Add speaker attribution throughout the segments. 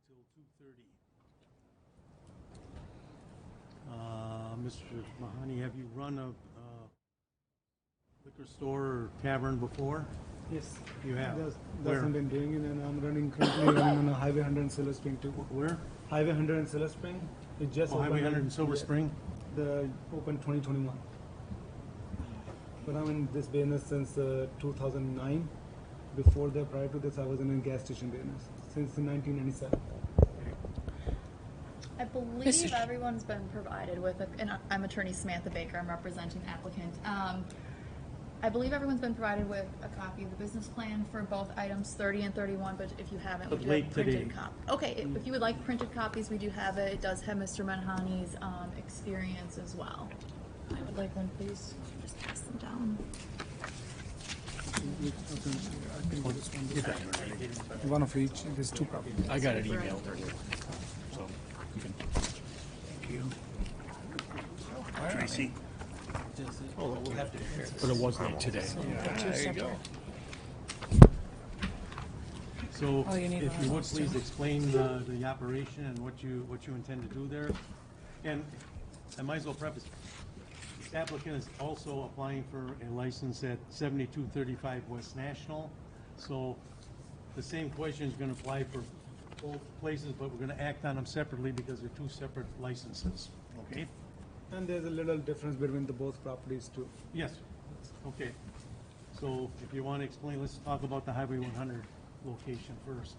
Speaker 1: till 2:30. Mr. Mahani, have you run a liquor store or tavern before?
Speaker 2: Yes.
Speaker 1: You have?
Speaker 2: That's
Speaker 1: Where?
Speaker 2: I've been doing it, and I'm currently running on a Highway 100 in Silver Spring too.
Speaker 1: Where?
Speaker 2: Highway 100 in Silver Spring. It just
Speaker 1: Oh, Highway 100 in Silver
Speaker 2: yeah,
Speaker 1: Spring?
Speaker 2: The opened 2021. But I'm in this business since 2009. Before that, prior to this, I was in a gas station business since 1997.
Speaker 3: I believe everyone's been provided with, and I'm attorney Samantha Baker, I'm representing the applicant. I believe everyone's been provided with a copy of the business plan for both items 30 and 31, but if you haven't, we
Speaker 1: But
Speaker 3: do
Speaker 1: late
Speaker 3: have printed
Speaker 1: today.
Speaker 3: copies. Okay, if you would like printed copies, we do have it. It does have Mr. Manhani's experience as well. I would like one, please. Just pass them down.
Speaker 2: One of each. There's two copies.
Speaker 4: I got an email. So you can.
Speaker 1: Thank you. Tracy?
Speaker 4: Oh, we'll have to share. But it was late today. There you go.
Speaker 1: So, if you would please explain the operation and what you intend to do there. And I might as well preface, this applicant is also applying for a license at 7235 West National. So the same question is going to apply for both places, but we're going to act on them separately because they're two separate licenses. Okay?
Speaker 2: And there's a little difference between the both properties too.
Speaker 1: Yes. Okay. So if you want to explain, let's talk about the Highway 100 location first.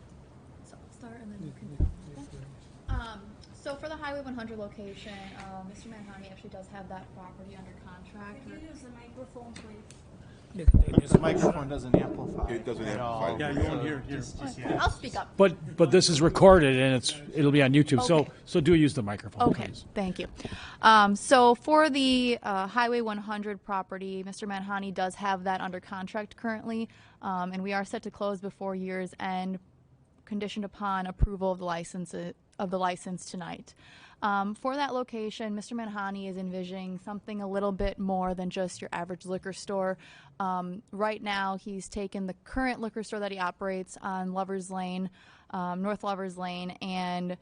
Speaker 3: So I'll start and then you can fill in. Okay. So for the Highway 100 location, Mr. Manhani actually does have that property under contract.
Speaker 5: Could you use the microphone, please?
Speaker 6: The microphone doesn't amplify.
Speaker 7: It doesn't
Speaker 6: at all.
Speaker 7: amplify.
Speaker 1: Yeah, you won't hear.
Speaker 3: I'll speak up.
Speaker 4: But this is recorded and it'll be on YouTube.
Speaker 3: Okay.
Speaker 4: So do use the microphone.
Speaker 3: Okay,
Speaker 4: Please.
Speaker 3: thank you. So for the Highway 100 property, Mr. Manhani does have that under contract currently, and we are set to close before year's end, conditioned upon approval of the license tonight. For that location, Mr. Manhani is envisioning something a little bit more than just your average liquor store. Right now, he's taken the current liquor store that he operates on Lovers Lane, North Lovers Lane, and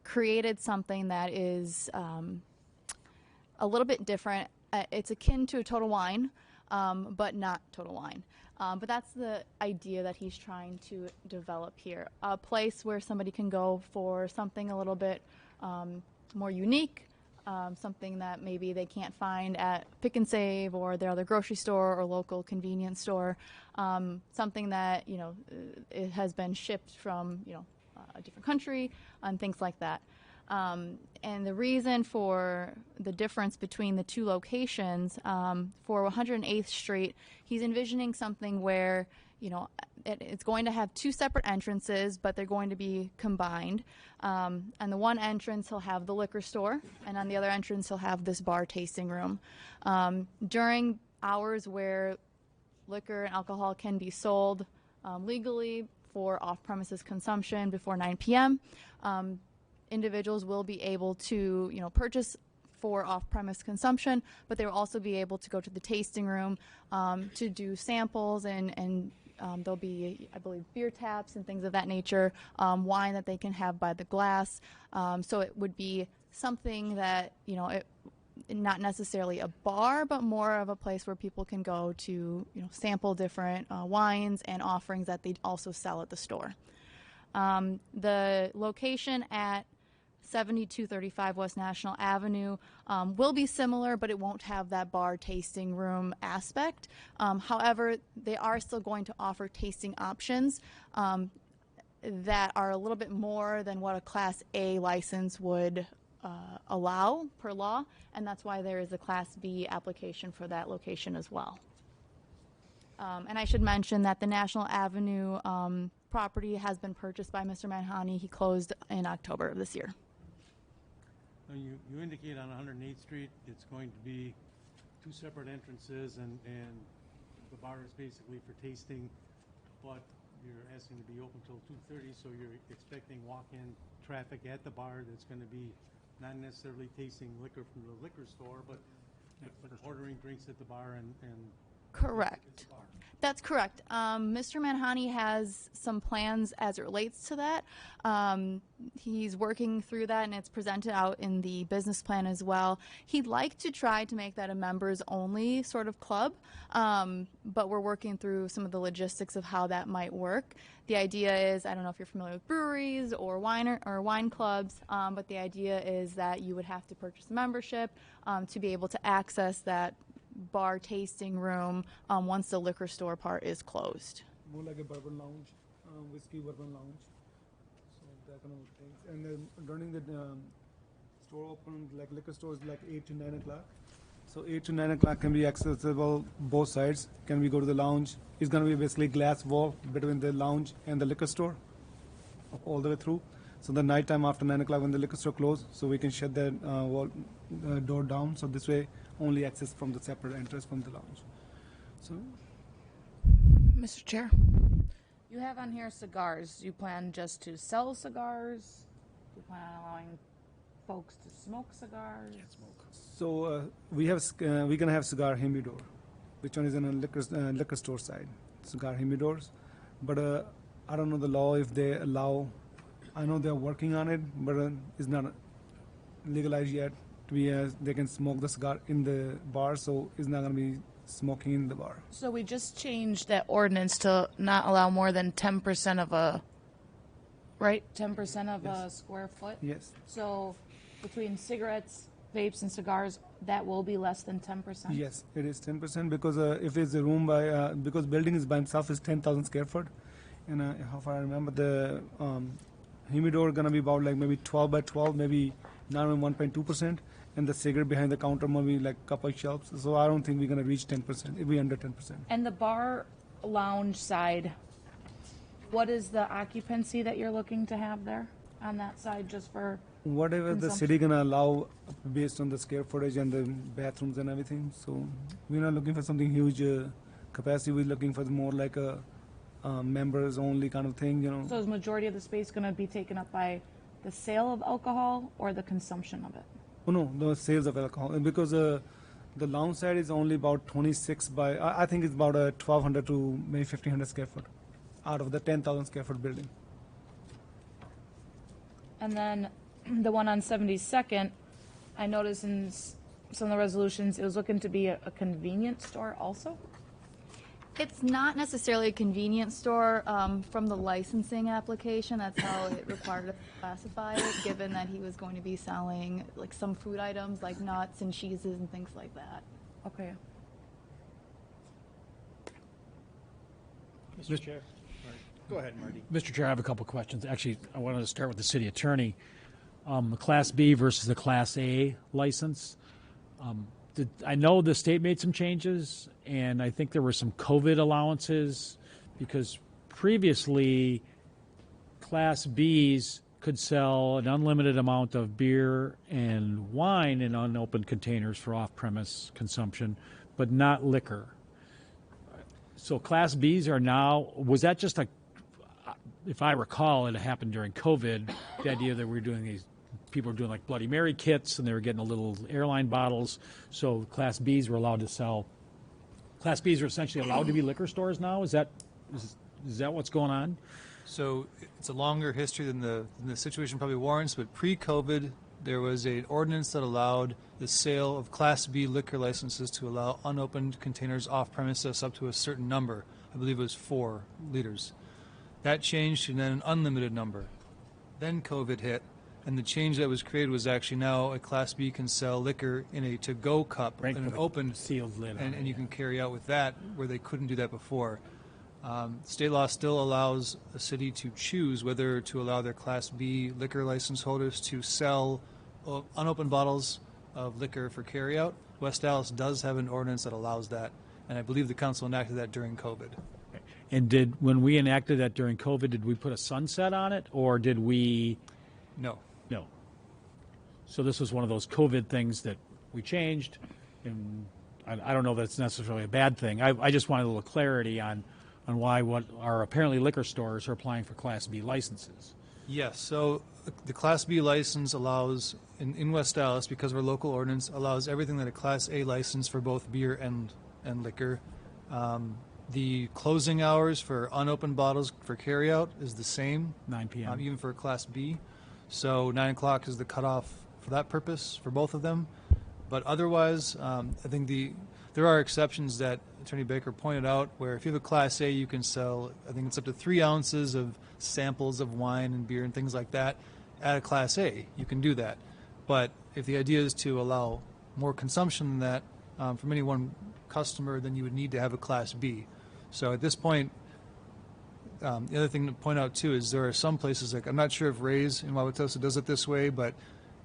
Speaker 3: created something that is a little bit different. It's akin to a Total Wine, but not Total Wine. But that's the idea that he's trying to develop here. A place where somebody can go for something a little bit more unique, something that maybe they can't find at Pick and Save or their other grocery store or local convenience store. Something that, it has been shipped from, a different country and things like that. And the reason for the difference between the two locations, for 108th Street, he's envisioning something where, it's going to have two separate entrances, but they're going to be combined. On the one entrance, he'll have the liquor store, and on the other entrance, he'll have this bar tasting room. During hours where liquor and alcohol can be sold legally for off-premises consumption before 9 p.m., individuals will be able to, purchase for off-premise consumption, but they will also be able to go to the tasting room to do samples, and there'll be, I believe, beer taps and things of that nature, wine that they can have by the glass. So it would be something that, not necessarily a bar, but more of a place where people can go to, sample different wines and offerings that they also sell at the store. The location at 7235 West National Avenue will be similar, but it won't have that bar tasting room aspect. However, they are still going to offer tasting options that are a little bit more than what a Class A license would allow per law, and that's why there is a Class B application for that location as well. And I should mention that the National Avenue property has been purchased by Mr. Manhani. He closed in October of this year.
Speaker 1: Now, you indicate on 108th Street it's going to be two separate entrances, and the bar is basically for tasting, but you're asking to be open till 2:30, so you're expecting walk-in traffic at the bar that's going to be not necessarily tasting liquor from the liquor store, but ordering drinks at the bar and
Speaker 3: Correct. That's correct. Mr. Manhani has some plans as it relates to that. He's working through that, and it's presented out in the business plan as well. He'd like to try to make that a members-only sort of club, but we're working through some of the logistics of how that might work. The idea is, I don't know if you're familiar with breweries or wine clubs, but the idea is that you would have to purchase a membership to be able to access that bar tasting room once the liquor store part is closed.
Speaker 2: More like a bourbon lounge, whiskey bourbon lounge, so that kind of things. And then during the store open, like liquor stores, like 8 to 9 o'clock. So 8 to 9 o'clock can be accessible both sides. Can we go to the lounge? It's going to be basically glass wall between the lounge and the liquor store, all the way through. So the nighttime after 9 o'clock when the liquor store closed, so we can shut that door down. So this way, only access from the separate entrance from the lounge. So
Speaker 5: Mr. Chair, you have on here cigars. You plan just to sell cigars? Do you plan on allowing folks to smoke cigars?
Speaker 2: So we're gonna have cigar humidor, which one is in a liquor store side, cigar humidors. But I don't know the law if they allow. I know they're working on it, but it's not legalized yet. To be they can smoke the cigar in the bar, so it's not gonna be smoking in the bar.
Speaker 5: So we just changed that ordinance to not allow more than 10% of a, right? 10% of a square foot?
Speaker 2: Yes.
Speaker 5: So between cigarettes, vapes, and cigars, that will be less than 10%?
Speaker 2: Yes, it is 10% because if it's a room by because building is by itself is 10,000 square foot, and how far I remember the humidor gonna be about like maybe 12 by 12, maybe not even 1.2%, and the cigarette behind the counter maybe like couple shelves. So I don't think we're gonna reach 10%. It'll be under 10%.
Speaker 5: And the bar lounge side, what is the occupancy that you're looking to have there on that side just for?
Speaker 2: Whatever the city gonna allow based on the square footage and the bathrooms and everything. So we're not looking for something huge capacity. We're looking for more like a members only kind of thing, you know.
Speaker 5: So is majority of the space going to be taken up by the sale of alcohol or the consumption of it?
Speaker 2: Oh no, the sales of alcohol, because the lounge side is only about 26 by I think it's about 1,200 to maybe 1,500 square foot out of the 10,000 square foot building.
Speaker 5: And then the one on 72nd, I noticed in some of the resolutions it was looking to be a convenience store also.
Speaker 3: It's not necessarily a convenience store. From the licensing application, that's how it required us to classify it, given that he was going to be selling like some food items like nuts and cheeses and things like that.
Speaker 5: Okay.
Speaker 4: Mr. Chair.
Speaker 1: Go ahead, Marty.
Speaker 4: Mr. Chair, I have a couple of questions. Actually, I wanted to start with the city attorney. The Class B versus the Class A license. I know the state made some changes, and I think there were some COVID allowances because previously Class Bs could sell an unlimited amount of beer and wine in unopened containers for off-premise consumption, but not liquor. So Class Bs are now, was that just if I recall, it happened during COVID, the idea that we were doing these, people were doing like Bloody Mary kits and they were getting the little airline bottles. So Class Bs were allowed to sell. Class Bs are essentially allowed to be liquor stores now. Is that what's going on?
Speaker 7: So it's a longer history than the situation probably warrants, but pre-COVID, there was an ordinance that allowed the sale of Class B liquor licenses to allow unopened containers off premises up to a certain number. I believe it was 4 liters. That changed to then an unlimited number. Then COVID hit, and the change that was created was actually now a Class B can sell liquor in a to-go cup,
Speaker 4: Right,
Speaker 7: in an
Speaker 4: with a
Speaker 7: open
Speaker 4: sealed lid on it,
Speaker 7: and you can carry out with that where they couldn't do that before. State law still allows a city to choose whether to allow their Class B liquor license holders to sell unopened bottles of liquor for carryout. West Dallas does have an ordinance that allows that, and I believe the council enacted that during COVID.
Speaker 4: And when we enacted that during COVID, did we put a sunset on it, or did we?
Speaker 7: No.
Speaker 4: No. So this was one of those COVID things that we changed, and I don't know that it's necessarily a bad thing. I just wanted a little clarity on why what are apparently liquor stores are applying for Class B licenses.
Speaker 7: Yes, so the Class B license allows, in West Dallas, because of our local ordinance, allows everything that a Class A license for both beer and liquor The closing hours for unopened bottles for carryout is the same,
Speaker 4: 9 p.m.
Speaker 7: even for Class B. So 9 o'clock is the cutoff for that purpose for both of them. But otherwise, I think there are exceptions that Attorney Baker pointed out where if you have a Class A, you can sell, I think it's up to 3 ounces of samples of wine and beer and things like that at a Class A. You can do that. But if the idea is to allow more consumption than that from any one customer, then you would need to have a Class B. So at this point, the other thing to point out too is there are some places, like I'm not sure if Ray's in Wauwatosa does it this way, but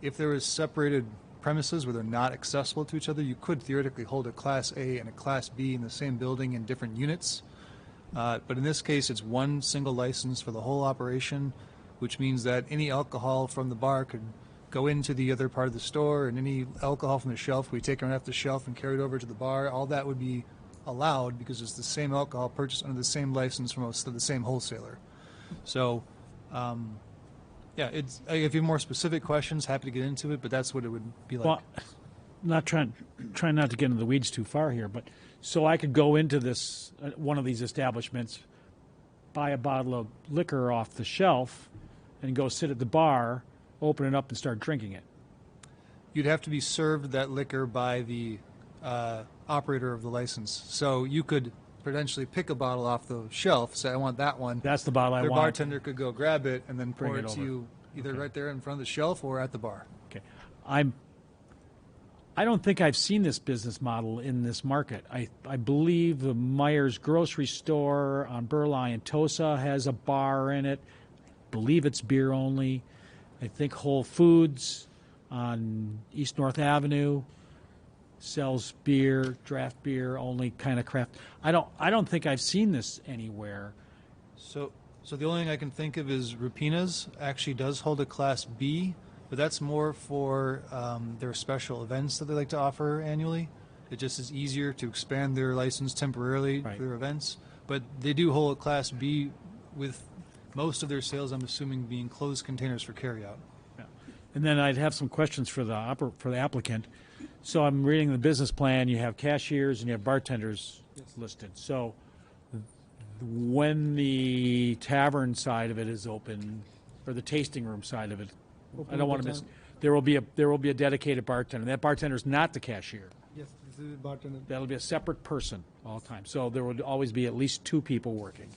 Speaker 7: if there is separated premises where they're not accessible to each other, you could theoretically hold a Class A and a Class B in the same building in different units. But in this case, it's one single license for the whole operation, which means that any alcohol from the bar could go into the other part of the store, and any alcohol from the shelf, we take it off the shelf and carry it over to the bar. All that would be allowed because it's the same alcohol purchased under the same license from the same wholesaler. So, yeah, it's, if you have more specific questions, happy to get into it, but that's what it would be like.
Speaker 4: Well, not trying not to get into the weeds too far here, but so I could go into this one of these establishments, buy a bottle of liquor off the shelf, and go sit at the bar, open it up, and start drinking it.
Speaker 7: You'd have to be served that liquor by the operator of the license. So you could potentially pick a bottle off the shelf, say, I want that one.
Speaker 4: That's the bottle I
Speaker 7: Their
Speaker 4: want.
Speaker 7: bartender could go grab it and then
Speaker 4: Bring
Speaker 7: pour
Speaker 4: it
Speaker 7: it to
Speaker 4: over.
Speaker 7: you either
Speaker 4: Okay.
Speaker 7: right there in front of the shelf or at the bar.
Speaker 4: Okay, I don't think I've seen this business model in this market. I believe the Myers grocery store on Burleigh and Tosa has a bar in it. I believe it's beer only. I think Whole Foods on East North Avenue sells beer, draft beer only, kind of craft. I don't think I've seen this anywhere.
Speaker 7: So the only thing I can think of is Rapina's actually does hold a Class B, but that's more for their special events that they like to offer annually. It just is easier to expand their license temporarily
Speaker 4: Right.
Speaker 7: for their events. But they do hold a Class B with most of their sales, I'm assuming, being closed containers for carryout.
Speaker 4: Yeah. And then I'd have some questions for the applicant. So I'm reading the business plan. You have cashiers and you have bartenders listed. So when the tavern side of it is open, or the tasting room side of it,
Speaker 2: Open
Speaker 4: I don't
Speaker 2: at
Speaker 4: want
Speaker 2: the
Speaker 4: to miss.
Speaker 2: time.
Speaker 4: There will be a dedicated bartender. That bartender is not the cashier.
Speaker 2: Yes, this is bartender.
Speaker 4: That'll be a separate person all the time. So there would always be at least 2 people working.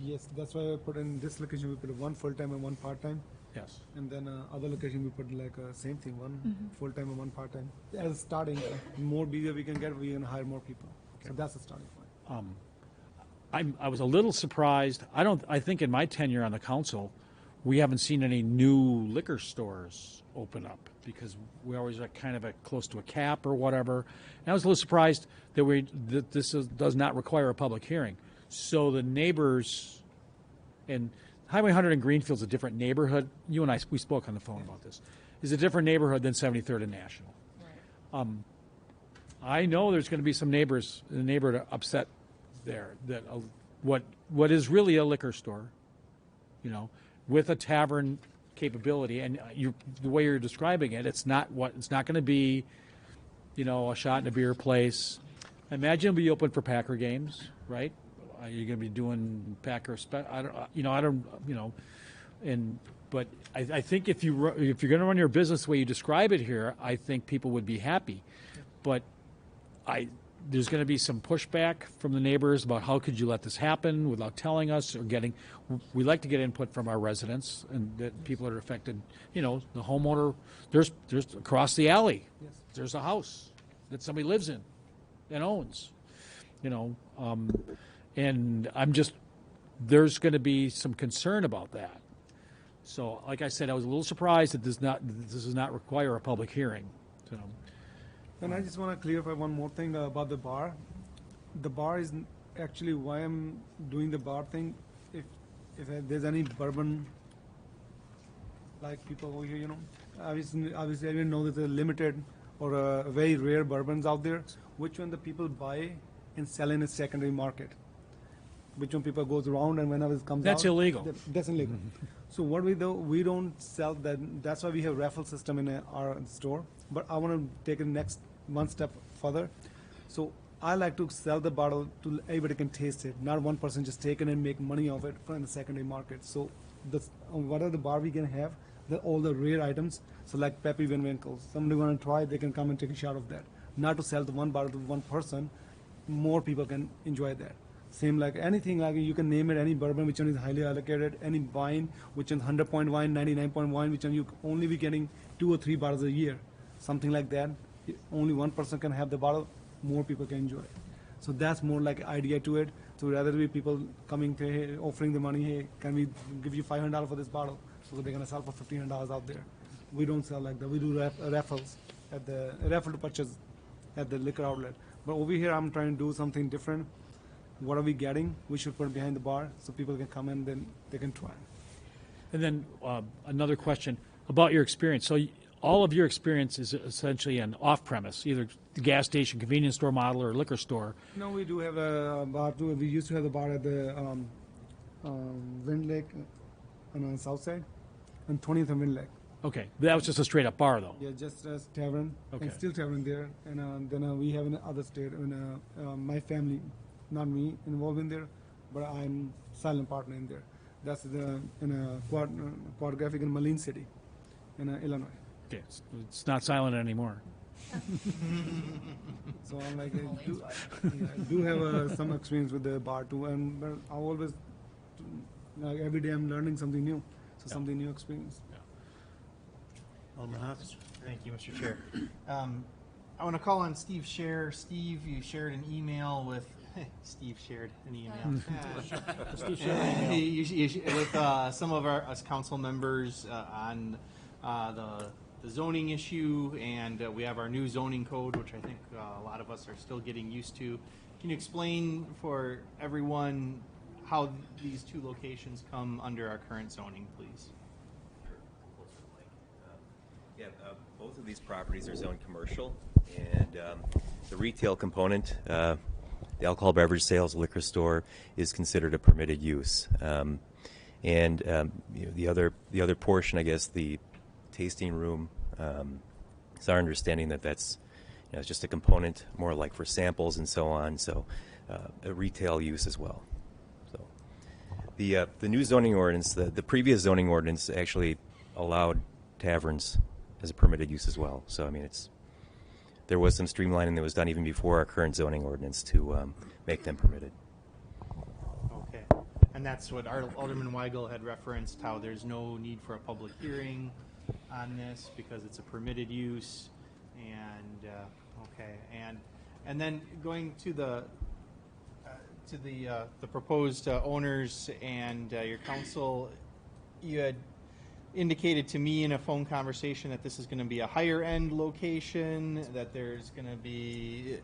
Speaker 2: Yes, that's why I put in this location, we put one full-time and one part-time.
Speaker 4: Yes.
Speaker 2: And then other location, we put like same thing, one full-time and one part-time. As starting, more busier we can get, we can hire more people. So that's the starting point.
Speaker 4: I was a little surprised. I think in my tenure on the council, we haven't seen any new liquor stores open up because we always are kind of close to a cap or whatever. And I was a little surprised that this does not require a public hearing. So the neighbors, and Highway 100 in Greenfield's a different neighborhood. You and we spoke on the phone about this. Is a different neighborhood than 73rd and National. I know there's going to be some neighbors in the neighborhood upset there that what is really a liquor store, with a tavern capability, and the way you're describing it, it's not going to be, a shot in a beer place. Imagine it'll be open for Packer games, right? You're going to be doing Packer, but I think if you're going to run your business the way you describe it here, I think people would be happy, but there's going to be some pushback from the neighbors about how could you let this happen without telling us or we like to get input from our residents and that people that are affected, the homeowner, there's across the alley, there's a house that somebody lives in and owns, and there's going to be some concern about that. So, like I said, I was a little surprised that this does not require a public hearing. So,
Speaker 2: And I just want to clarify one more thing about the bar. The bar is actually why I'm doing the bar thing. If there's any bourbon, like people over here, obviously I didn't know that there are limited or very rare bourbons out there. Which one the people buy and sell in a secondary market? Which one people goes around and whenever it comes out?
Speaker 4: That's illegal.
Speaker 2: That's illegal. So what we do, we don't sell that. That's why we have raffle system in our store. But I want to take it next one step further. So I like to sell the bottle to everybody can taste it, not one person just take it and make money off it from the secondary market. So whatever the bar we can have, all the rare items, so like Peppy Van Winkle, somebody want to try, they can come and take a shot of that. Not to sell the one bottle to one person, more people can enjoy that. Same like anything, like you can name it, any bourbon which one is highly allocated, any wine which is 100-point wine, 99-point wine, which one you only be getting 2 or 3 bottles a year, something like that. Only one person can have the bottle, more people can enjoy it. So that's more like idea to it. So rather be people coming to, hey, offering the money, hey, can we give you $500 for this bottle? So they're gonna sell for $1,500 out there. We don't sell like that. We do raffles at the raffle to purchase at the liquor outlet. But over here, I'm trying to do something different. What are we getting? We should put it behind the bar so people can come and then they can try.
Speaker 4: And then another question about your experience. So all of your experience is essentially an off-premise, either the gas station, convenience store model, or liquor store.
Speaker 2: No, we do have a bar too. We used to have a bar at the Wind Lake on the south side, on 20th and Wind Lake.
Speaker 4: Okay, but that was just a straight-up bar, though.
Speaker 2: Yeah, just as tavern,
Speaker 4: Okay.
Speaker 2: and still tavern there. And then we have in other state, my family, not me, involved in there, but I'm silent partner in there. That's in a quad graphic in Moline City, in Illinois.
Speaker 4: Okay, it's not silent anymore.
Speaker 2: So I'm like, I do have some experience with the bar too, and but I always, like every day I'm learning something new, so something new experience.
Speaker 1: Alderman Haas?
Speaker 6: Thank you, Mr. Chair. I want to call on Steve Scher. Steve, you shared an email with. Steve shared an email. With some of us council members on the zoning issue, and we have our new zoning code, which I think a lot of us are still getting used to. Can you explain for everyone how these two locations come under our current zoning, please?
Speaker 8: Both of these properties are zoned commercial, and the retail component, the alcohol beverage sales liquor store, is considered a permitted use. The other portion, I guess, the tasting room, it's our understanding that that's it's just a component more like for samples and so on. So a retail use as well. So the new zoning ordinance, the previous zoning ordinance actually allowed taverns as a permitted use as well. So I mean, there was some streamlining that was done even before our current zoning ordinance to make them permitted.
Speaker 6: Okay, and that's what Alderman Weigel had referenced, how there's no need for a public hearing on this because it's a permitted use, and and then going to the proposed owners and your council, you had indicated to me in a phone conversation that this is going to be a higher end location, that there's going to be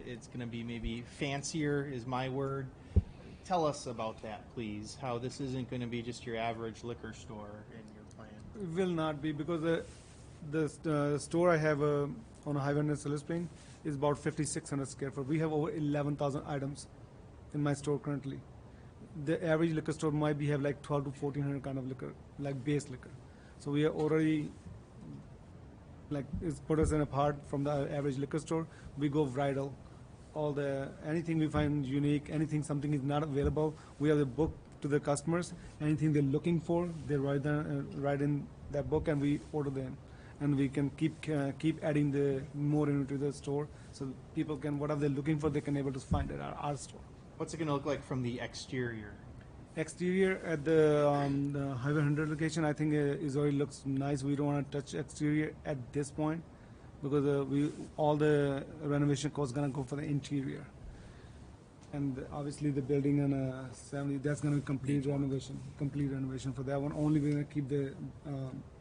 Speaker 6: it's going to be maybe fancier is my word. Tell us about that, please, how this isn't going to be just your average liquor store in your plan.
Speaker 2: It will not be, because the store I have on Highway in Silver Spring is about 5,600 square foot. We have over 11,000 items in my store currently. The average liquor store might have like 12 to 1,400 kind of liquor, like base liquor. So we are already, like, it's put us in apart from the average liquor store. We go bridal. Anything we find unique, something is not available, we have the book to the customers. Anything they're looking for, they write in that book, and we order them. And we can keep adding the more into the store, so people can, whatever they're looking for, they can able to find it at our store.
Speaker 6: What's it going to look like from the exterior?
Speaker 2: Exterior at the Highway 100 location, I think is already looks nice. We don't want to touch exterior at this point, because all the renovation costs gonna go for the interior, and obviously the building on 70, that's gonna be complete renovation for that one. Only we're gonna keep the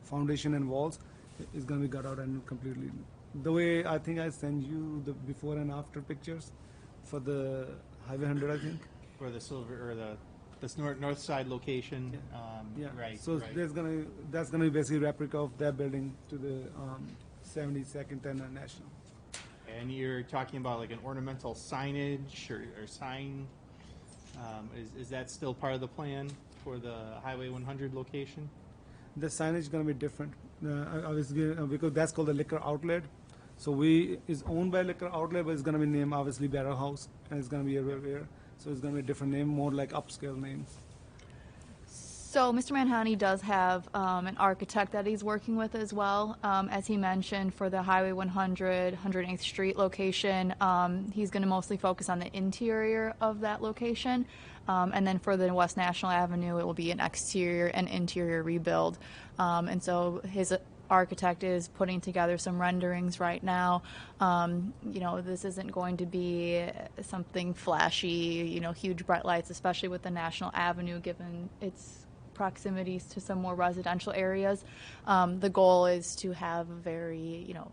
Speaker 2: foundation and walls is gonna be gut out and completely. The way I think I send you the before and after pictures for the Highway 100, I think.
Speaker 6: For the silver or the north side location.
Speaker 2: Yeah.
Speaker 6: Right.
Speaker 2: So
Speaker 6: right.
Speaker 2: that's gonna be basically replica of that building to the 72nd and National.
Speaker 6: And you're talking about like an ornamental signage or sign. Is that still part of the plan for the Highway 100 location?
Speaker 2: The signage is going to be different, obviously, because that's called the liquor outlet. So is owned by liquor outlet, but it's gonna be named obviously Barrel House, and it's gonna be everywhere. So it's gonna be a different name, more like upscale name.
Speaker 3: So Mr. Manhani does have an architect that he's working with as well. As he mentioned, for the Highway 100, 108th Street location, he's going to mostly focus on the interior of that location. And then for the West National Avenue, it will be an exterior and interior rebuild. And so his architect is putting together some renderings right now. You know, this isn't going to be something flashy, you know, huge bright lights, especially with the National Avenue, given its proximities to some more residential areas. The goal is to have a very, you know,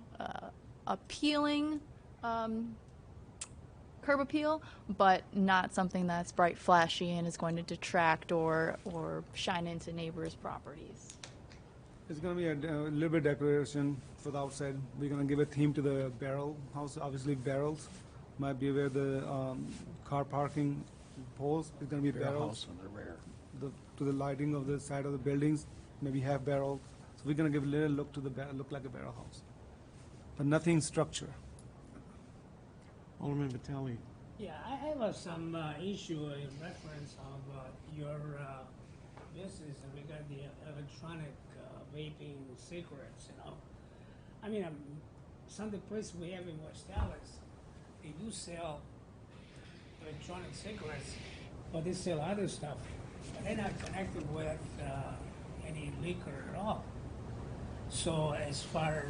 Speaker 3: appealing curb appeal, but not something that's bright, flashy, and is going to detract or shine into neighbors' properties.
Speaker 2: It's gonna be a little bit decoration for the outside. We're gonna give a theme to the Barrel House. Obviously, barrels might be where the car parking poles is gonna be barrels.
Speaker 4: House on the rear.
Speaker 2: To the lighting of the side of the buildings, maybe half barrel. So we're gonna give a little look to the look like a barrel house, but nothing structure.
Speaker 1: Alderman Vitale.
Speaker 9: Yeah, I have some issue in reference of your business regarding the electronic vaping cigarettes, you know. I mean, some of the places we have in West Dallas, they do sell electronic cigarettes, but they sell other stuff. But they're not connected with any liquor at all. So as far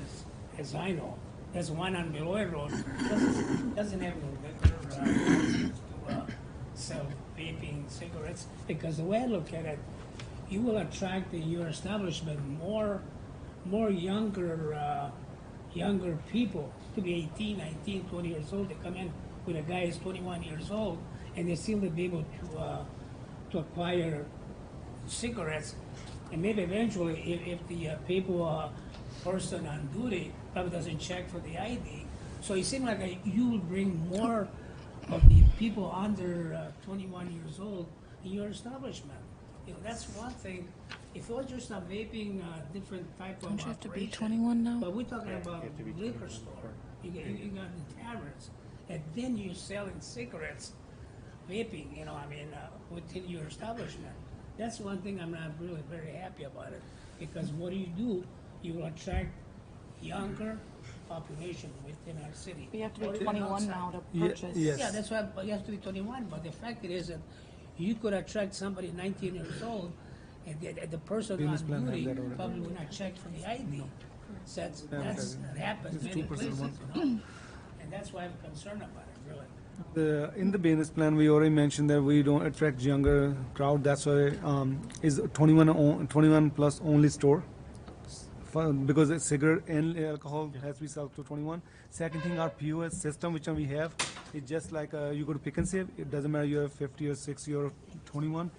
Speaker 9: as I know, there's one on Beloit Road, doesn't have no liquor to sell vaping cigarettes, because the way I look at it, you will attract in your establishment more younger people, to be 18, 19, 20 years old. They come in with a guy who's 21 years old, and they still be able to acquire cigarettes, and maybe eventually, if the person on duty probably doesn't check for the ID, so it seems like you will bring more of the people under 21 years old in your establishment. You know, that's one thing. If it was just a vaping, different type of
Speaker 5: Don't you have to be
Speaker 9: operation,
Speaker 5: 21 now?
Speaker 9: but we're talking about liquor store. You got the taverns, and then you're selling cigarettes, vaping, you know, I mean, within your establishment. That's one thing I'm not really very happy about it, because what do? You will attract younger population within our city.
Speaker 5: You have to
Speaker 9: Or
Speaker 5: be
Speaker 9: even
Speaker 5: 21
Speaker 9: outside.
Speaker 5: now to
Speaker 2: Ye-
Speaker 5: purchase.
Speaker 2: yes.
Speaker 9: Yeah, that's why you have to be 21, but the fact is that you could attract somebody 19 years old, and the person
Speaker 2: Business
Speaker 9: on
Speaker 2: plan has
Speaker 9: duty
Speaker 2: that already.
Speaker 9: probably will not check for the ID. So that happens
Speaker 2: It's
Speaker 9: many
Speaker 2: 2%
Speaker 9: places,
Speaker 2: one.
Speaker 9: you know? And that's why I'm concerned about it, really.
Speaker 2: In the business plan, we already mentioned that we don't attract younger crowd. That's why is 21 plus only store. Because a cigarette and alcohol has to be sold to 21. Second thing, our POS system, which we have, is just like you go to Pick and Save. It doesn't matter you're 50 or 60 or 21.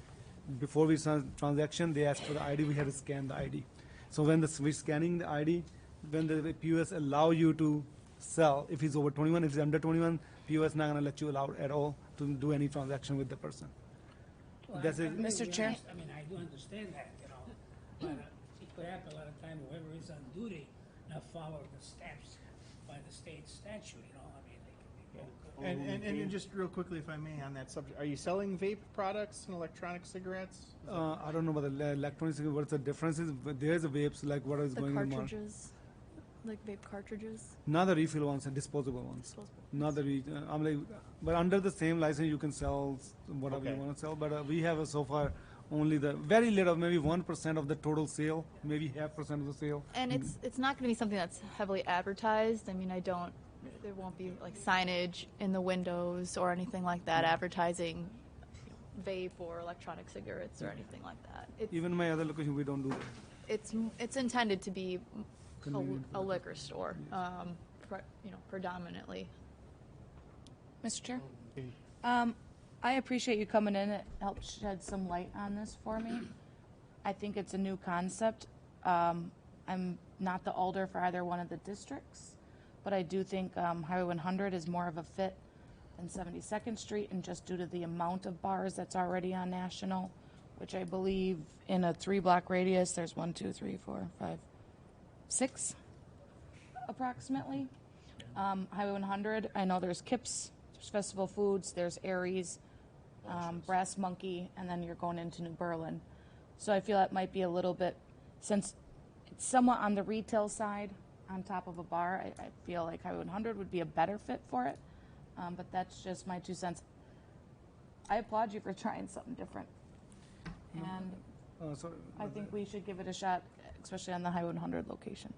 Speaker 2: Before we start transaction, they ask for the ID. We have to scan the ID. So when we're scanning the ID, when the POS allow you to sell, if he's over 21, if he's under 21, POS not gonna let you allow at all to do any transaction with the person.
Speaker 9: Well,
Speaker 2: That's it.
Speaker 5: Mr. Chair?
Speaker 9: I mean, I do understand that, you know, but it could happen a lot of time, whoever is on duty, not follow the steps by the state statute, you know, I mean, they can go.
Speaker 6: And just real quickly, if I may, on that subject, are you selling vape products and electronic cigarettes?
Speaker 2: I don't know about the electronics, what the difference is, but there's a vapes, like what is
Speaker 3: The
Speaker 2: going on.
Speaker 3: cartridges, like vape cartridges.
Speaker 2: Not the refill ones, and disposable ones.
Speaker 3: Disposable.
Speaker 2: Not the I'm like, but under the same license you can sell whatever you
Speaker 6: Okay.
Speaker 2: want to sell. But we have so far only the very little, maybe 1% of the total sale, maybe 0.5% of the sale.
Speaker 3: And it's not going to be something that's heavily advertised. I mean, there won't be like signage in the windows or anything like that advertising vape or electronic cigarettes or anything like that.
Speaker 2: Even my other location, we don't do that.
Speaker 3: It's intended to be
Speaker 2: Convenient
Speaker 3: a liquor store, predominantly.
Speaker 5: Mr. Chair? I appreciate you coming in. It helped shed some light on this for me. I think it's a new concept. I'm not the alder for either one of the districts, but I do think Highway 100 is more of a fit than 72nd Street, and just due to the amount of bars that's already on National, which I believe in a 3-block radius, there's 1, 2, 3, 4, 5, 6 approximately. Highway 100, I know there's Kips, there's Festival Foods, there's Aries, Brass Monkey, and then you're going into New Berlin. So I feel that might be a little bit, since it's somewhat on the retail side, on top of a bar, I feel like Highway 100 would be a better fit for it. But that's just my 2 cents. I applaud you for trying something different. And I think we should give it a shot, especially on the Highway 100 location.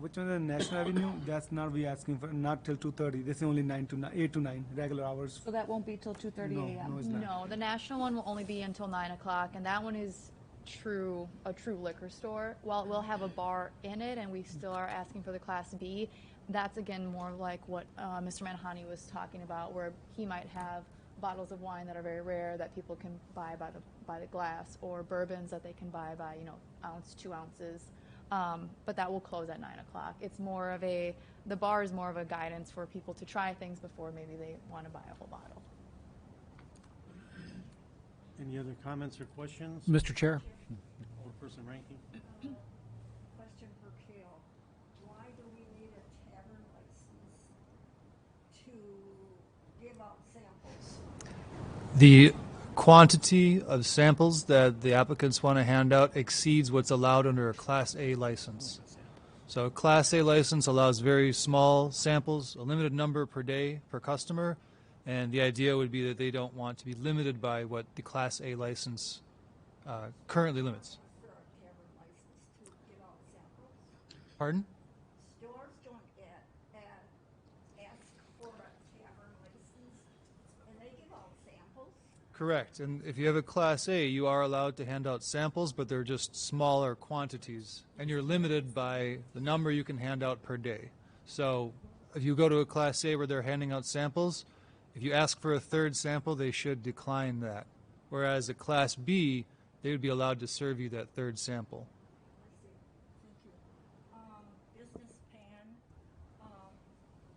Speaker 2: Which one, the National Avenue? That's not we asking for, not till 2:30. This is only 8 to 9 regular hours.
Speaker 5: So that won't be till 2:30
Speaker 2: No,
Speaker 5: a.m.
Speaker 2: no, it's not.
Speaker 3: No, the national one will only be until 9 o'clock, and that one is a true liquor store. While it will have a bar in it, and we still are asking for the Class B, that's again more like what Mr. Manhani was talking about, where he might have bottles of wine that are very rare that people can buy by the glass, or bourbons that they can buy by ounce, 2 ounces. But that will close at 9 o'clock. It's more of the bar is more of a guidance for people to try things before maybe they want to buy a whole bottle.
Speaker 1: Any other comments or questions?
Speaker 4: Mr. Chair?
Speaker 1: Alderperson Rankin?
Speaker 10: Question for Kale. Why do we need a tavern license to give out samples?
Speaker 7: The quantity of samples that the applicants want to hand out exceeds what's allowed under a Class A license. So a Class A license allows very small samples, a limited number per day per customer, and the idea would be that they don't want to be limited by what the Class A license currently limits.
Speaker 10: For a tavern license to give out samples?
Speaker 7: Pardon?
Speaker 10: Stores don't ask for a tavern license, and they give out samples.
Speaker 7: Correct. And if you have a Class A, you are allowed to hand out samples, but they're just smaller quantities. And you're limited by the number you can hand out per day. So if you go to a Class A where they're handing out samples, if you ask for a third sample, they should decline that. Whereas a Class B, they would be allowed to serve you that third sample.
Speaker 10: I see. Thank you. Business pan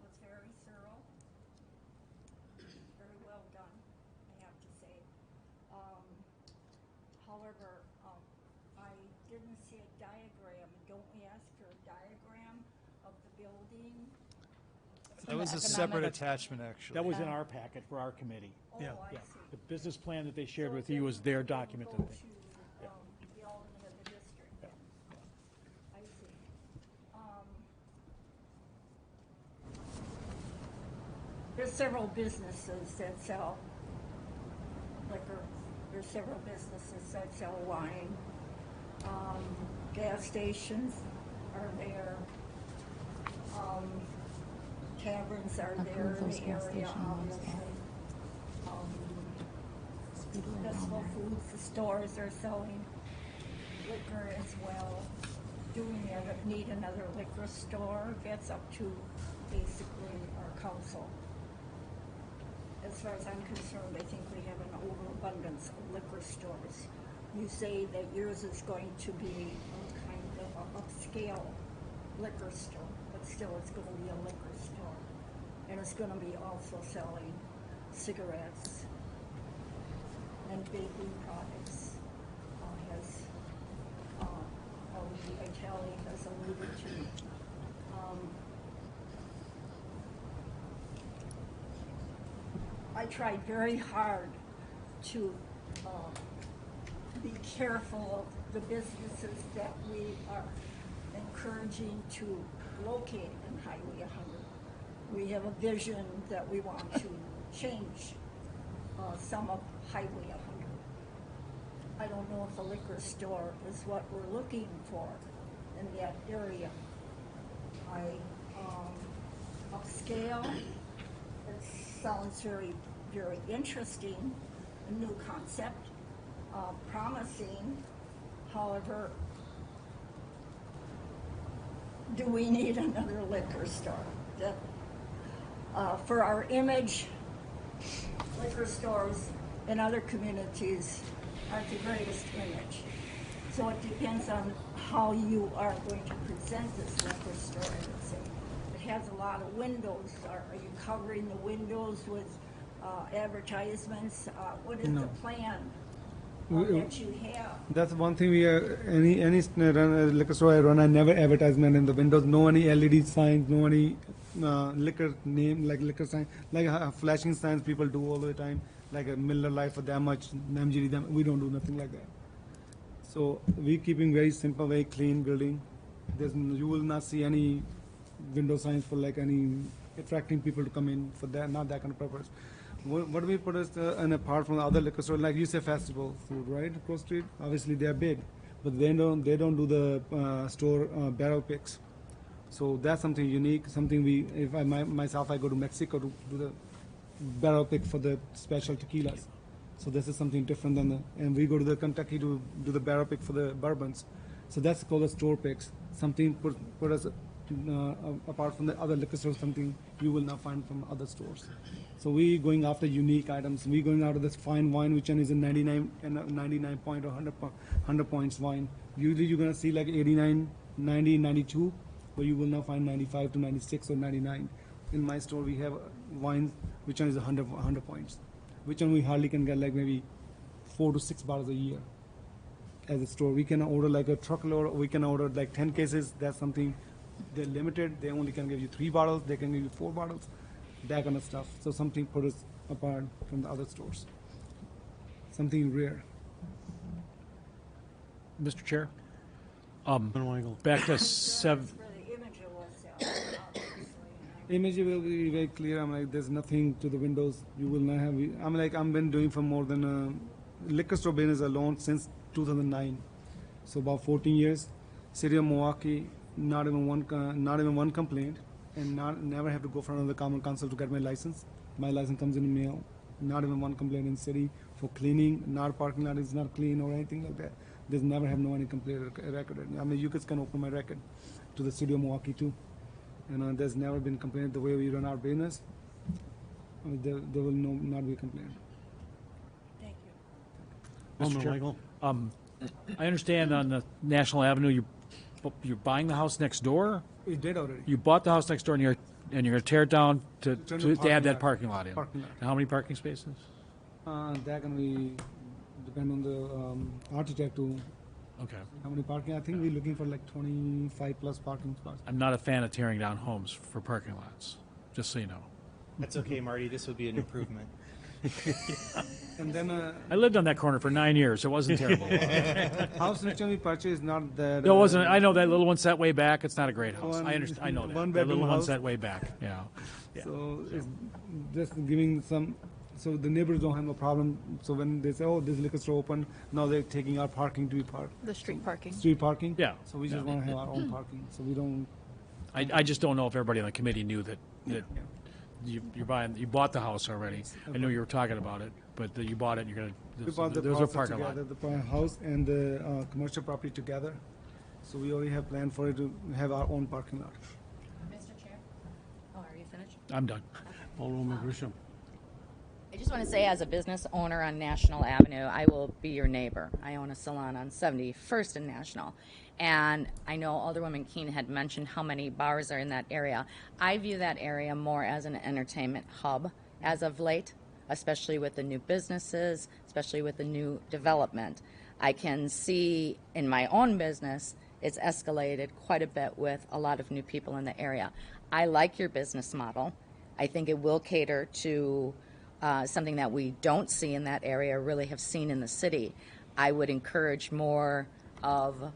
Speaker 10: was very thorough. Very well done, I have to say. However, I didn't see a diagram. Don't we ask for a diagram of the building?
Speaker 7: That was a
Speaker 5: economic-
Speaker 7: separate attachment, actually.
Speaker 4: That was in our packet for our committee.
Speaker 10: Oh,
Speaker 1: Yeah.
Speaker 10: I
Speaker 4: Yeah.
Speaker 10: see.
Speaker 4: The business plan that they shared
Speaker 10: So
Speaker 4: with you was their document.
Speaker 10: Go
Speaker 4: that they-
Speaker 10: to the alderman of the district then. I see. There's several businesses that sell liquor. There's several businesses that sell wine. Gas stations are there. Taverns are there in
Speaker 5: those
Speaker 10: the
Speaker 5: gas
Speaker 10: area,
Speaker 5: station ones,
Speaker 10: obviously. Festival Foods, the stores are selling liquor as well. Do we need another liquor store? That's up to basically our council. As far as I'm concerned, I think we have an overabundance of liquor stores. You say that yours is going to be a kind of an upscale liquor store, but still it's going to be a liquor store. And it's going to be also selling cigarettes and baking products, as Itali has alluded to. I tried very hard to be careful of the businesses that we are encouraging to locate in Highway 100. We have a vision that we want to change some of Highway 100. I don't know if a liquor store is what we're looking for in that area. Upscale, it sounds very, very interesting, a new concept, promising. However, do we need another liquor store? For our image, liquor stores in other communities aren't the greatest image. So it depends on how you are going to present this liquor store, I would say. It has a lot of windows. Are you covering the windows with advertisements? What is the plan that you have?
Speaker 2: That's one thing we any liquor store I run, I never advertisement in the windows. No any LED signs, no any liquor name, like liquor sign, like flashing signs people do all the time, like a Miller Lite for that much, MGD, we don't do nothing like that. So we keeping very simple, very clean building. You will not see any window signs for like any attracting people to come in for that, not that kind of purpose. What we put is, and apart from the other liquor store, like you say, festival food, right, across street. Obviously, they are big, but they don't do the store barrel picks. So that's something unique. Something myself, I go to Mexico to do the barrel pick for the special tequilas. So this is something different than and we go to the Kentucky to do the barrel pick for the bourbons. So that's called the store picks. Something put us apart from the other liquor stores, something you will not find from other stores. So we going after unique items. We going out of this fine wine, which one is a 99 point or 100 points wine. Usually you're gonna see like 89, 90, 92, but you will not find 95 to 96 or 99. In my store, we have wines which one is 100 points. Which one we hardly can get like maybe 4 to 6 bottles a year. As a store, we can order like a truckload. Or we can order like 10 cases. That's something. They're limited. They only can give you 3 bottles. They can give you 4 bottles. That kind of stuff. So something put us apart from the other stores. Something rare.
Speaker 4: Mr. Chair,
Speaker 1: Alderman Weigel.
Speaker 4: back to seven.
Speaker 10: That's where the image was, obviously.
Speaker 2: Image will be very clear. I'm like, there's nothing to the windows. You will not have. I'm like, I've been doing for more than liquor store business alone since 2009. So about 14 years. City of Milwaukee, not even one complaint, and never have to go for another common council to get my license. My license comes in the mail. Not even one complaint in city for cleaning. Not parking lot is not clean or anything like that. There's never have no any complaint record. I mean, you guys can open my record to the City of Milwaukee too. And there's never been complaint the way we run our business. There will not be a complaint.
Speaker 10: Thank you.
Speaker 4: Mr.
Speaker 1: Alderman
Speaker 4: Chair.
Speaker 1: Weigel.
Speaker 4: I understand on the National Avenue, you're buying the house next door?
Speaker 2: We did already.
Speaker 4: You bought the house next door and you're going to tear it down to
Speaker 2: Turn the
Speaker 4: to add
Speaker 2: parking
Speaker 4: that
Speaker 2: lot.
Speaker 4: parking lot in?
Speaker 2: Parking lot.
Speaker 4: And how many parking spaces?
Speaker 2: That can be depend on the architect to
Speaker 4: Okay.
Speaker 2: how many parking. I think we're looking for like 25 plus parking spots.
Speaker 4: I'm not a fan of tearing down homes for parking lots, just so you know.
Speaker 6: That's okay, Marty. This would be an improvement.
Speaker 2: And then
Speaker 4: I lived on that corner for 9 years. It wasn't terrible.
Speaker 2: house next time we purchased is not that.
Speaker 4: No, it wasn't. I know that little one set way back. It's not a great house.
Speaker 2: One-
Speaker 4: I understand. I know that.
Speaker 2: one
Speaker 4: That little
Speaker 2: bedroom
Speaker 4: one
Speaker 2: house.
Speaker 4: set way back. Yeah.
Speaker 2: So it's just giving some. So the neighbors don't have no problem. So when they say, "Oh, this liquor store open," now they're taking our parking to be parked.
Speaker 3: The street parking.
Speaker 2: Street parking.
Speaker 4: Yeah.
Speaker 2: So we just
Speaker 4: Yeah.
Speaker 2: want to have our own parking. So we don't.
Speaker 4: I just don't know if everybody on the committee knew that you bought the house already. I knew you were talking about it, but you bought it. And you're gonna.
Speaker 2: We bought the
Speaker 4: There's a
Speaker 2: parcel
Speaker 4: parking lot.
Speaker 2: together, the house and the commercial property together. So we already have planned for it to have our own parking lot.
Speaker 11: Mr. Chair? Oh, are you finished?
Speaker 4: I'm done.
Speaker 1: Alderwoman Grisham.
Speaker 11: I just want to say, as a business owner on National Avenue, I will be your neighbor. I own a salon on 71st and National. And I know Alderwoman Keene had mentioned how many bars are in that area. I view that area more as an entertainment hub as of late, especially with the new businesses, especially with the new development. I can see in my own business, it's escalated quite a bit with a lot of new people in the area. I like your business model. I think it will cater to something that we don't see in that area, really have seen in the city. I would encourage more of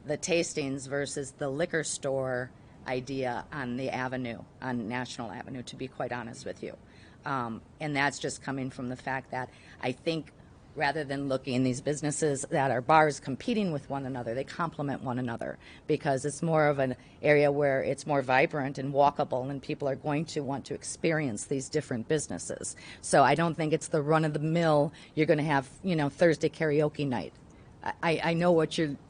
Speaker 11: the tastings versus the liquor store idea on the avenue, on National Avenue, to be quite honest with you. And that's just coming from the fact that I think rather than looking in these businesses that are bars competing with one another, they complement one another because it's more of an area where it's more vibrant and walkable and people are going to want to experience these different businesses. So I don't think it's the run-of-the-mill, you're going to have, Thursday karaoke night. I know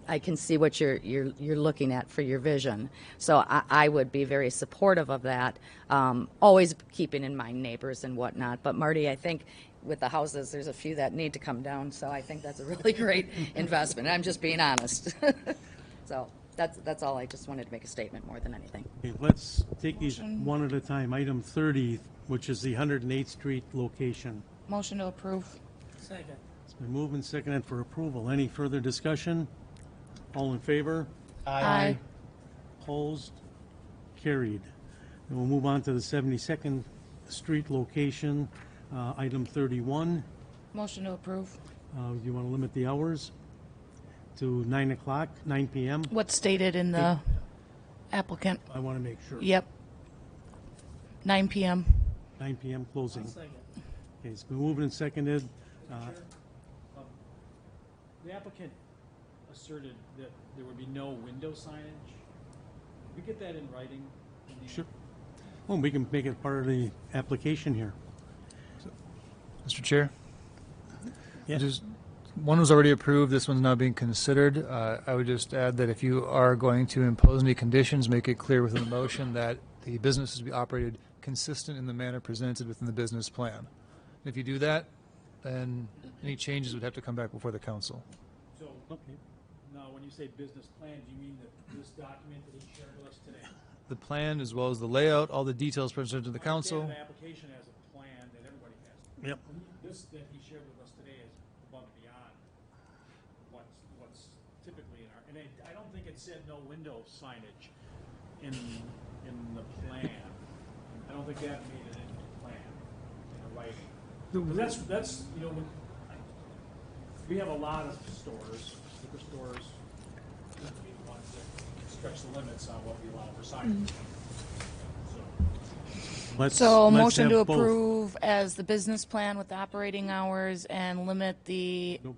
Speaker 11: I can see what you're looking at for your vision. So I would be very supportive of that, always keeping in mind neighbors and whatnot. But Marty, I think with the houses, there's a few that need to come down. So I think that's a really great investment. I'm just being honest. So that's all. I just wanted to make a statement more than anything.
Speaker 1: Okay, let's take these one at a time. Item 30, which is the 108th Street location.
Speaker 5: Motion to approve.
Speaker 9: Second.
Speaker 1: It's been moved and seconded for approval. Any further discussion? All in favor?
Speaker 5: Aye.
Speaker 1: Opposed? Carried. And we'll move on to the 72nd Street location, item 31.
Speaker 5: Motion to approve.
Speaker 1: You want to limit the hours to 9 o'clock, 9 p.m.?
Speaker 5: What's stated in the applicant?
Speaker 1: I want to make sure.
Speaker 5: Yep. 9 p.m.
Speaker 1: 9 p.m. closing. Okay, it's been moved and seconded.
Speaker 4: The applicant asserted that there would be no window signage. We get that in writing?
Speaker 1: Sure. Well, we can make it part of the application here.
Speaker 7: Mr. Chair?
Speaker 1: Yes.
Speaker 7: Just, one was already approved, this one's now being considered. I would just add that if you are going to impose any conditions, make it clear within the motion that the business is to be operated consistent in the manner presented within the business plan. If you do that, then any changes would have to come back before the council.
Speaker 4: So, now, when you say business plan, do you mean that this document that he shared with us today?
Speaker 7: The plan, as well as the layout, all the details presented to the
Speaker 4: I understand
Speaker 7: council.
Speaker 4: The application has a plan that everybody has.
Speaker 1: Yep.
Speaker 4: This that he shared with us today is above and beyond what's typically in our, and I don't think it said no window signage in the plan. I don't think that made it into the plan, in a writing. 'Cause that's, you know, we have a lot of stores, liquor stores, that be the ones that stretch the limits on what we allow for signage.
Speaker 5: So
Speaker 1: Let's
Speaker 5: motion to
Speaker 1: have both.
Speaker 5: approve as the business plan with the operating hours and limit the
Speaker 1: No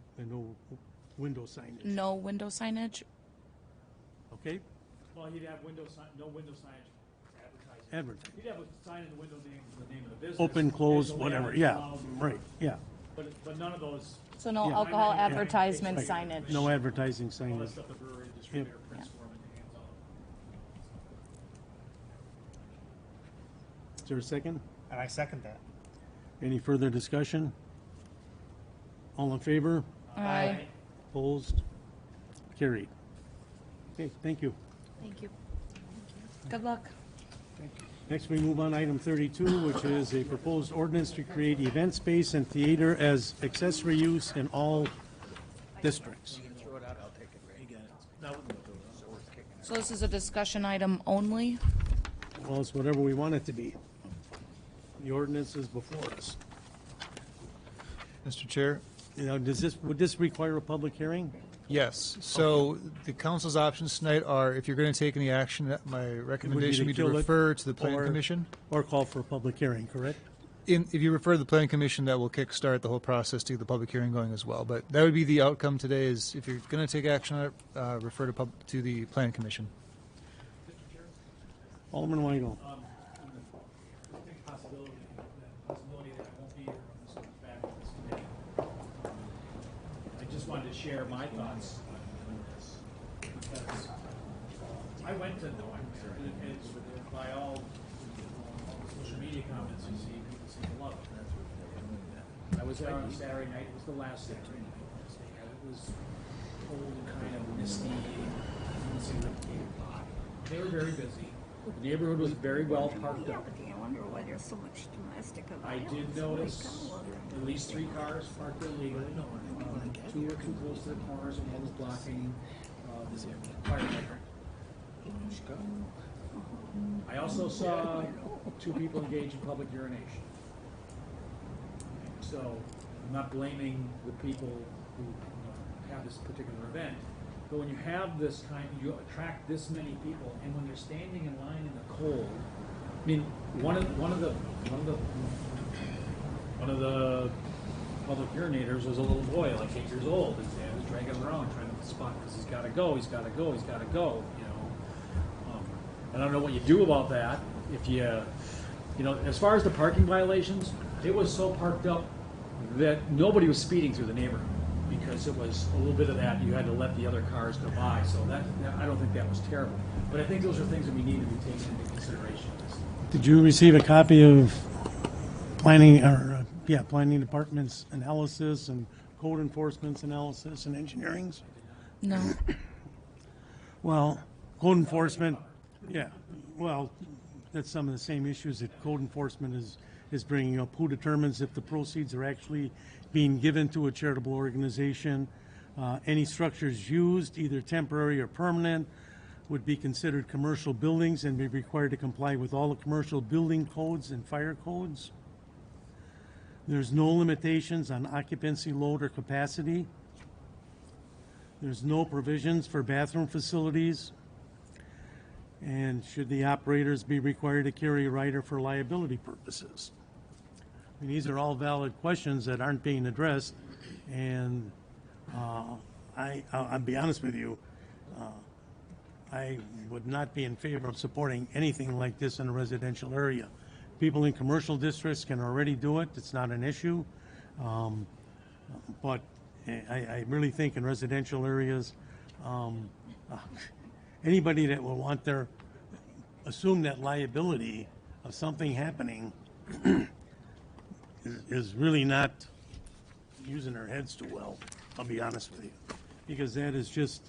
Speaker 1: window signage.
Speaker 5: no window signage.
Speaker 1: Okay?
Speaker 4: Well, he'd have no window signage advertising.
Speaker 1: Advertising.
Speaker 4: He'd have a sign in the window name, the name of the business.
Speaker 1: Open, close,
Speaker 4: As the
Speaker 1: whatever.
Speaker 4: layout
Speaker 1: Yeah,
Speaker 4: allows.
Speaker 1: right, yeah.
Speaker 4: But none of those,
Speaker 5: So no
Speaker 1: Yeah.
Speaker 5: alcohol
Speaker 4: Yeah.
Speaker 5: advertisement
Speaker 4: Right.
Speaker 5: signage.
Speaker 1: No advertising
Speaker 4: all that
Speaker 1: signage.
Speaker 4: stuff the brewery distributor prints for him and hands out.
Speaker 1: Is there a second?
Speaker 6: And I second that.
Speaker 1: Any further discussion? All in favor?
Speaker 5: Aye.
Speaker 1: Opposed? Carried. Okay, thank you.
Speaker 3: Thank you.
Speaker 5: Good luck.
Speaker 1: Next, we move on item 32, which is a proposed ordinance to create event space and theater as accessory use in all districts.
Speaker 5: So this is a discussion item only.
Speaker 1: Well, it's whatever we want it to be. The ordinance is before us.
Speaker 7: Mr. Chair?
Speaker 1: You know, would this require a public hearing?
Speaker 7: Yes. So the council's options tonight are, if you're going to take any action, my recommendation would be to
Speaker 1: kill it
Speaker 7: refer to the planning
Speaker 1: or-
Speaker 7: commission.
Speaker 1: Or call for a public hearing, correct?
Speaker 7: If you refer to the planning commission, that will kickstart the whole process to get the public hearing going as well. But that would be the outcome today is if you're going to take action on it, refer to the planning commission.
Speaker 1: Alderman Weigel.
Speaker 4: Distinct possibility that I won't be here when this comes back to this committee. I just wanted to share my thoughts on this, because I went to and by all the social media comments you see, people seem to love it. I was there on Saturday night, it was the last Saturday night. It was cold and kind of misty. They were very busy. The neighborhood was very well parked up.
Speaker 10: I wonder why there's so much domestic
Speaker 4: I
Speaker 10: violence.
Speaker 4: did notice at least 3 cars parked illegally. 2 were too close to the corners, and one was blocking the fire hydrant. I also saw 2 people engage in public urination. So I'm not blaming the people who have this particular event, but when you have this kind, you attract this many people, and when they're standing in line in the cold, I mean, one of the public urinators was a little boy, like 8 years old. His dad was dragging him around trying to spot because he's got to go, you know. I don't know what you do about that. If you know, as far as the parking violations, it was so parked up that nobody was speeding through the neighborhood because it was a little bit of that. You had to let the other cars go by. So that I don't think that was terrible. But I think those are things that we need to be taken into consideration.
Speaker 1: Did you receive a copy of planning department's analysis and code enforcement's analysis and engineering's?
Speaker 5: No.
Speaker 1: Well, code enforcement, yeah, well, that's some of the same issues that code enforcement is bringing up. Who determines if the proceeds are actually being given to a charitable organization? Any structures used, either temporary or permanent, would be considered commercial buildings and be required to comply with all the commercial building codes and fire codes. There's no limitations on occupancy load or capacity. There's no provisions for bathroom facilities. And should the operators be required to carry a rider for liability purposes? I mean, these are all valid questions that aren't being addressed, and I'll be honest with you, I would not be in favor of supporting anything like this in a residential area. People in commercial districts can already do it, it's not an issue, but I really think in residential areas, anybody that will want assume that liability of something happening is really not using their heads too well, I'll be honest with you. Because that is just,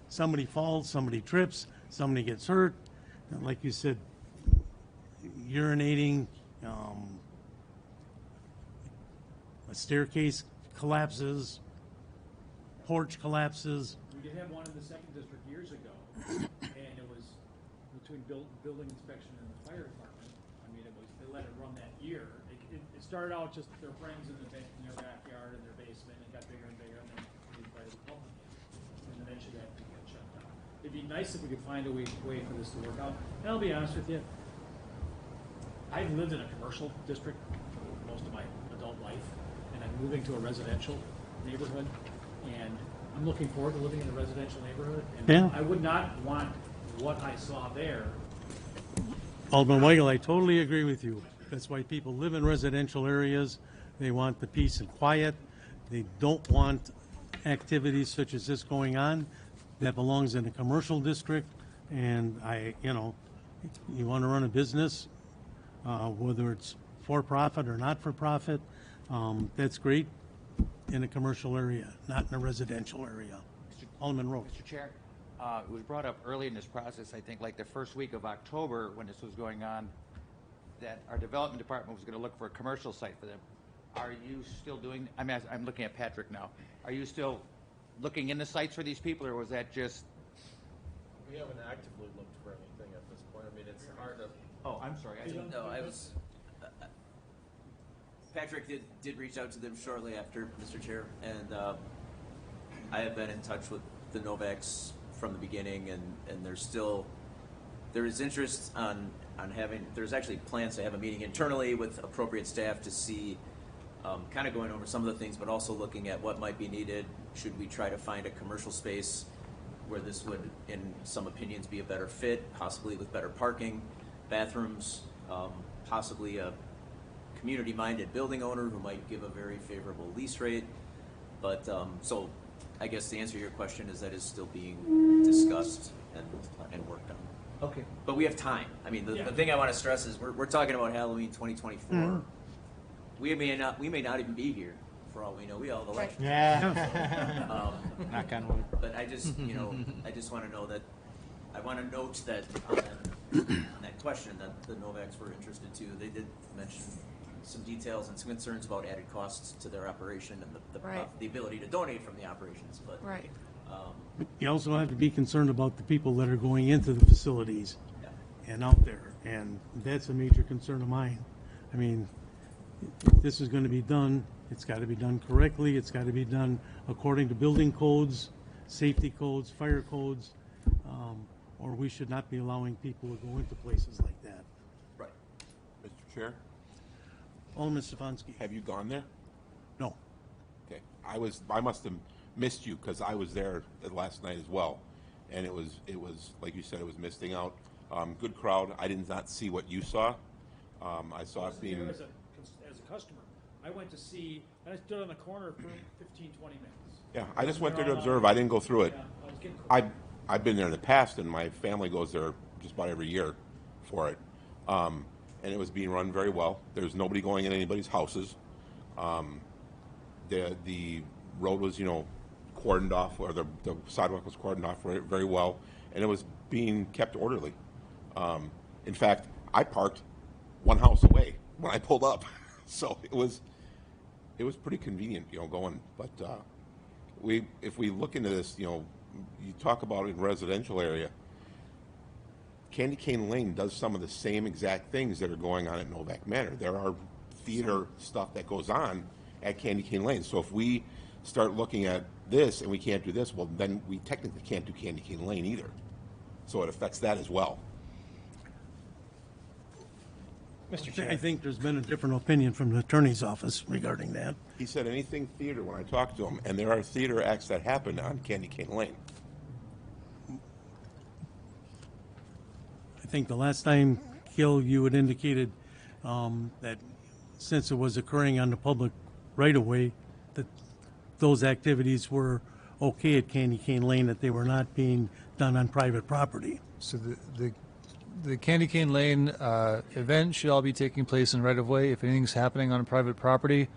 Speaker 1: somebody falls, somebody trips, somebody gets hurt, and like you said, urinating, a staircase collapses, porch collapses.
Speaker 4: We did have one in the second district years ago, and it was between building inspection and the fire department. I mean, they let it run that year. It started out just their friends in their backyard in their basement, and got bigger and bigger, and then they invited the public, and eventually that thing got shut down. It'd be nice if we could find a way for this to work out. And I'll be honest with you, I've lived in a commercial district for most of my adult life, and I'm moving to a residential neighborhood, and I'm looking forward to living in a residential neighborhood, and
Speaker 1: Yeah.
Speaker 4: I would not want what I saw there.
Speaker 1: Alderman Weigel, I totally agree with you. That's why people live in residential areas. They want the peace and quiet. They don't want activities such as this going on. That belongs in a commercial district, and you want to run a business, whether it's for-profit or not-for-profit, that's great in a commercial area, not in a residential area. Alderman Rhodes.
Speaker 12: Mr. Chair, it was brought up early in this process, I think like the first week of October when this was going on, that our development department was going to look for a commercial site for them. Are you still doing, I'm looking at Patrick now, are you still looking into sites for these people, or was that just?
Speaker 13: We haven't actively looked for anything at this point. I mean, it's hard to.
Speaker 12: Oh, I'm sorry.
Speaker 14: Patrick did reach out to them shortly after, Mr. Chair, and I have been in touch with the Novaks from the beginning, and there is interest on having, there's actually plans to have a meeting internally with appropriate staff to see, kind of going over some of the things, but also looking at what might be needed. Should we try to find a commercial space where this would, in some opinions, be a better fit, possibly with better parking, bathrooms, possibly a community-minded building owner who might give a very favorable lease rate. But so I guess the answer to your question is that is still being discussed and worked on.
Speaker 12: Okay.
Speaker 14: But we have time. I mean, the thing I want to stress is we're talking about Halloween 2024.
Speaker 1: Mm-hmm.
Speaker 14: We may not even be here for all we know. We all have elections.
Speaker 6: Yeah. Knock on wood.
Speaker 14: But I just, I just want to know that, I want to note that on that question that the Novaks were interested too. They did mention some details and some concerns about added costs to their operation and the ability to donate from the operations. But
Speaker 5: Right.
Speaker 1: You also have to be concerned about the people that are going into the facilities and out there, and that's a major concern of mine. I mean, if this is going to be done, it's got to be done correctly, it's got to be done according to building codes, safety codes, fire codes, or we should not be allowing people to go into places like that.
Speaker 14: Right.
Speaker 15: Mr. Chair,
Speaker 1: Alderman Stefanski.
Speaker 15: have you gone there?
Speaker 1: No.
Speaker 15: Okay, I must have missed you because I was there last night as well, and it was like you said, it was misting out. Good crowd. I did not see what you saw. I saw it being.
Speaker 4: As a customer, I went to see, and I stood on the corner for 15, 20 minutes.
Speaker 15: Yeah, I just went there to observe. I didn't go through it.
Speaker 4: Yeah, I was getting cold.
Speaker 15: I've been there in the past, and my family goes there just about every year for it. And it was being run very well. There's nobody going in anybody's houses. The road was, cordoned off, or the sidewalk was cordoned off very well, and it was being kept orderly. In fact, I parked one house away when I pulled up, so it was pretty convenient, going. But if we look into this, you talk about in residential area, Candy Cane Lane does some of the same exact things that are going on at Novak Manor. There are theater stuff that goes on at Candy Cane Lane. So if we start looking at this and we can't do this, well, then we technically can't do Candy Cane Lane either. So it affects that as well.
Speaker 6: Mr. Chair.
Speaker 1: I think there's been a different opinion from the attorney's office regarding that.
Speaker 15: He said anything theater when I talked to him, and there are theater acts that happen on Candy Cane Lane.
Speaker 1: I think the last time, Gil, you had indicated that since it was occurring on the public right-of-way, that those activities were okay at Candy Cane Lane, that they were not being done on private property.
Speaker 7: So the Candy Cane Lane event should all be taking place in right-of-way. If anything's happening on private property,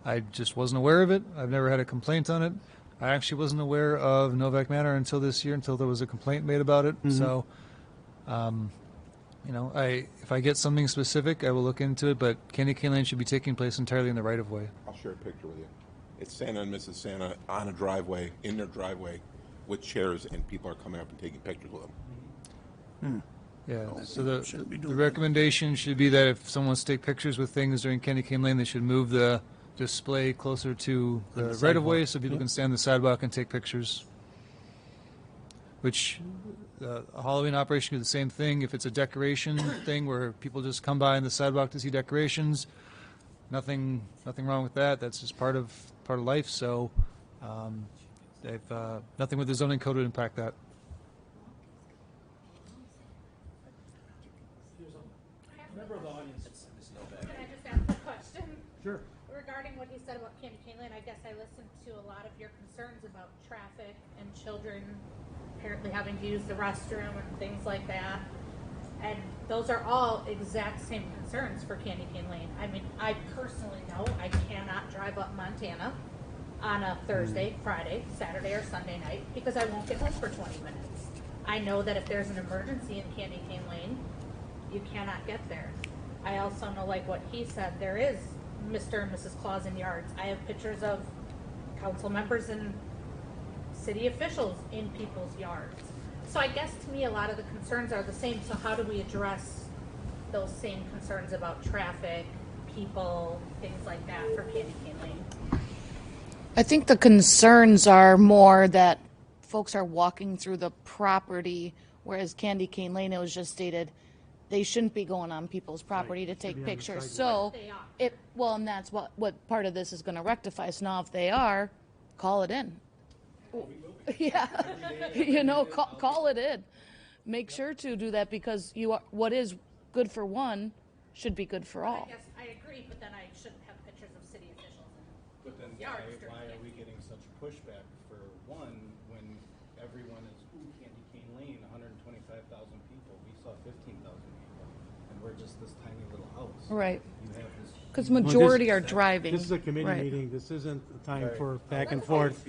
Speaker 7: I just wasn't aware of it. I've never had a complaint on it. I actually wasn't aware of Novak Manor until this year, until there was a complaint made about it. So, you know, if I get something specific, I will look into it, but Candy Cane Lane should be taking place entirely in the right-of-way.
Speaker 15: I'll share a picture with you. It's Santa and Mrs. Santa on a driveway, in their driveway, with chairs, and people are coming up and taking pictures with them.
Speaker 7: Yeah, so the recommendation should be that if someone wants to take pictures with things during Candy Cane Lane, they should move the display closer to the right-of-way so people can stand on the sidewalk and take pictures. Which, a Halloween operation can do the same thing. If it's a decoration thing where people just come by on the sidewalk to see decorations, nothing wrong with that. That's just part of life. So, nothing with the zoning code would impact that.
Speaker 4: Member of the audience.
Speaker 16: Can I just ask a question?
Speaker 1: Sure.
Speaker 16: Regarding what he said about Candy Cane Lane, I guess I listened to a lot of your concerns about traffic and children apparently having to use the restroom and things like that. And those are all exact same concerns for Candy Cane Lane. I mean, I personally know I cannot drive up Montana on a Thursday, Friday, Saturday, or Sunday night because I won't get home for 20 minutes. I know that if there's an emergency in Candy Cane Lane, you cannot get there. I also know, like what he said, there is Mr. and Mrs. Claus in yards. I have pictures of council members and city officials in people's yards. So I guess to me a lot of the concerns are the same. So how do we address those same concerns about traffic, people, things like that for Candy Cane Lane?
Speaker 5: I think the concerns are more that folks are walking through the property, whereas Candy Cane Lane, it was just stated, they shouldn't be going on people's property to take pictures. So, and that's what part of this is going to rectify. So now if they are, call it in. Yeah, you know, call it in. Make sure to do that because what is good for one should be good for all.
Speaker 16: I guess I agree, but then I shouldn't have pictures of city officials in
Speaker 6: But then
Speaker 16: yards.
Speaker 6: why are we getting such pushback for one when everyone is, Candy Cane Lane, 125,000 people. We saw 15,000 people, and we're just this tiny little house.
Speaker 5: Right.
Speaker 6: You have this.
Speaker 5: Because majority are driving.
Speaker 1: This is a committee
Speaker 5: Right.
Speaker 1: meeting. This isn't a time for back and forth.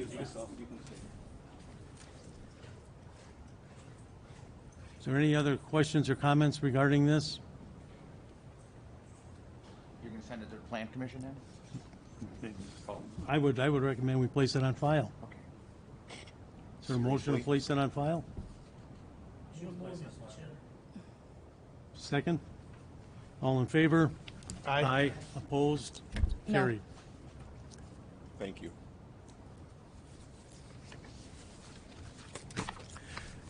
Speaker 1: Is there any other questions or comments regarding this?
Speaker 12: You're going to send it to the Plan Commission then?
Speaker 1: I would recommend we place it on file.
Speaker 12: Okay.
Speaker 1: Is there a motion to place it on file? Second? All in favor?
Speaker 6: Aye.
Speaker 1: Opposed?
Speaker 5: No.
Speaker 1: Carried.
Speaker 15: Thank you.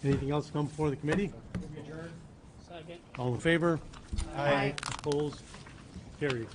Speaker 1: Anything else come before the committee?
Speaker 9: Second.
Speaker 1: All in favor?
Speaker 5: Aye.
Speaker 1: Opposed? Carried.